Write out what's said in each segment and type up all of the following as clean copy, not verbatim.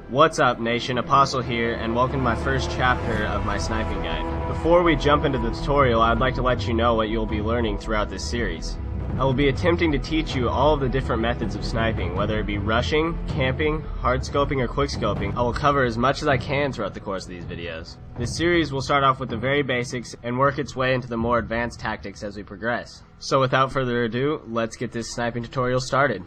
What's up, Nation? Apostle here, and welcome to my first chapter of my sniping guide. Before we jump into the tutorial, I'd like to let you know what you'll be learning throughout this series. I will be attempting to teach you all of the different methods of sniping, whether it be rushing, camping, hard scoping, or quick scoping. I will cover as much as I can throughout the course of these videos. This series will start off with the very basics and work its way into the more advanced tactics as we progress. So without further ado, let's get this sniping tutorial started.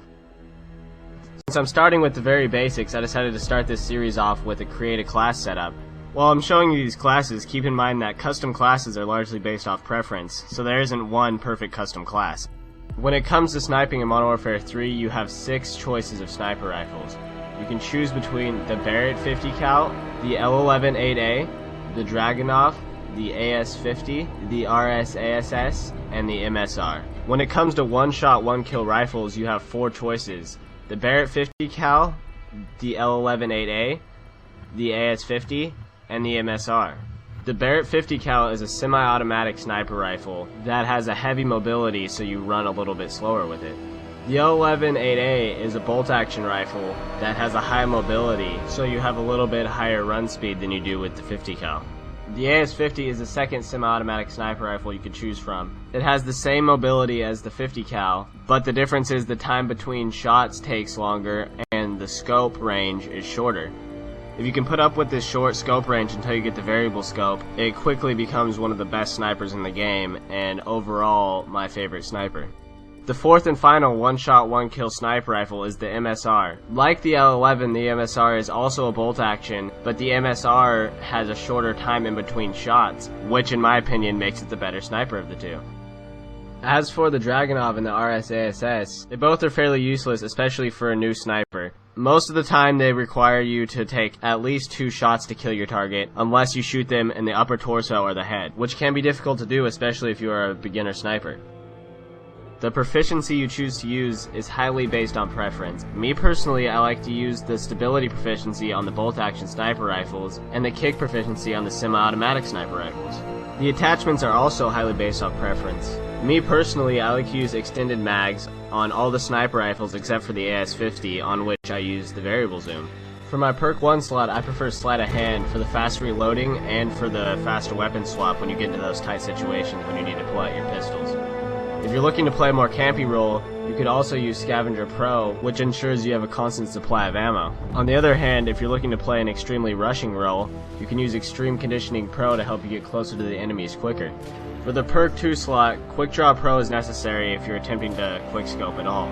Since I'm starting with the very basics, I decided to start this series off with a create a class setup. While I'm showing you these classes, keep in mind that custom classes are largely based off preference, so there isn't one perfect custom class. When it comes to sniping in Modern Warfare 3, you have 6 choices of sniper rifles. You can choose between the BARRETT 50 cal, the L11 8A, the Dragunov, the AS50, the RSASS, and the MSR. When it comes to one-shot, one-kill rifles, you have 4 choices. The BARRETT 50 cal, the L11 8A, the AS50, and the MSR. The BARRETT 50 cal is a semi-automatic sniper rifle that has a heavy mobility, so you run a little bit slower with it. The L11 8A is a bolt-action rifle that has a high mobility, so you have a little bit higher run speed than you do with the 50 cal. The AS50 is the second semi-automatic sniper rifle you can choose from. It has the same mobility as the 50 cal, but the difference is the time between shots takes longer and the scope range is shorter. If you can put up with this short scope range until you get the variable scope, it quickly becomes one of the best snipers in the game, and overall, my favorite sniper. The fourth and final one-shot, one-kill sniper rifle is the MSR. Like the L11, the MSR is also a bolt action, but the MSR has a shorter time in between shots, which in my opinion makes it the better sniper of the two. As for the Dragunov and the RSASS, they both are fairly useless, especially for a new sniper. Most of the time they require you to take at least 2 shots to kill your target, unless you shoot them in the upper torso or the head, which can be difficult to do, especially if you are a beginner sniper. The proficiency you choose to use is highly based on preference. Me personally, I like to use the stability proficiency on the bolt-action sniper rifles and the kick proficiency on the semi-automatic sniper rifles. The attachments are also highly based off preference. Me personally, I like to use extended mags on all the sniper rifles except for the AS50, on which I use the variable zoom. For my perk 1 slot, I prefer sleight of hand for the fast reloading and for the faster weapon swap when you get into those tight situations when you need to pull out your pistols. If you're looking to play a more campy role, you could also use Scavenger Pro, which ensures you have a constant supply of ammo. On the other hand, if you're looking to play an extremely rushing role, you can use Extreme Conditioning Pro to help you get closer to the enemies quicker. For the perk 2 slot, Quick Draw Pro is necessary if you're attempting to quickscope at all.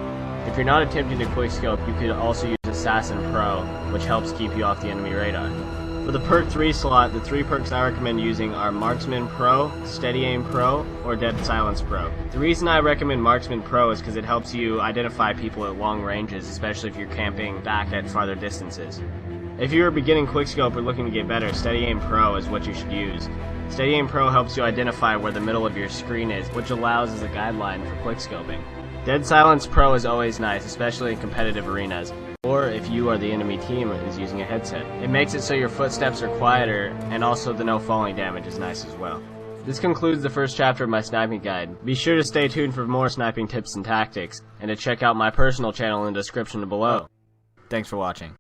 If you're not attempting to quickscope, you could also use Assassin Pro, which helps keep you off the enemy radar. For the perk 3 slot, the 3 perks I recommend using are Marksman Pro, Steady Aim Pro, or Dead Silence Pro. The reason I recommend Marksman Pro is because it helps you identify people at long ranges, especially if you're camping back at farther distances. If you're a beginning quickscope or looking to get better, Steady Aim Pro is what you should use. Steady Aim Pro helps you identify where the middle of your screen is, which allows as a guideline for quickscoping. Dead Silence Pro is always nice, especially in competitive arenas, or if you or the enemy team is using a headset. It makes it so your footsteps are quieter, and also the no falling damage is nice as well. This concludes the first chapter of my sniping guide. Be sure to stay tuned for more sniping tips and tactics, and to check out my personal channel in the description below. Thanks for watching.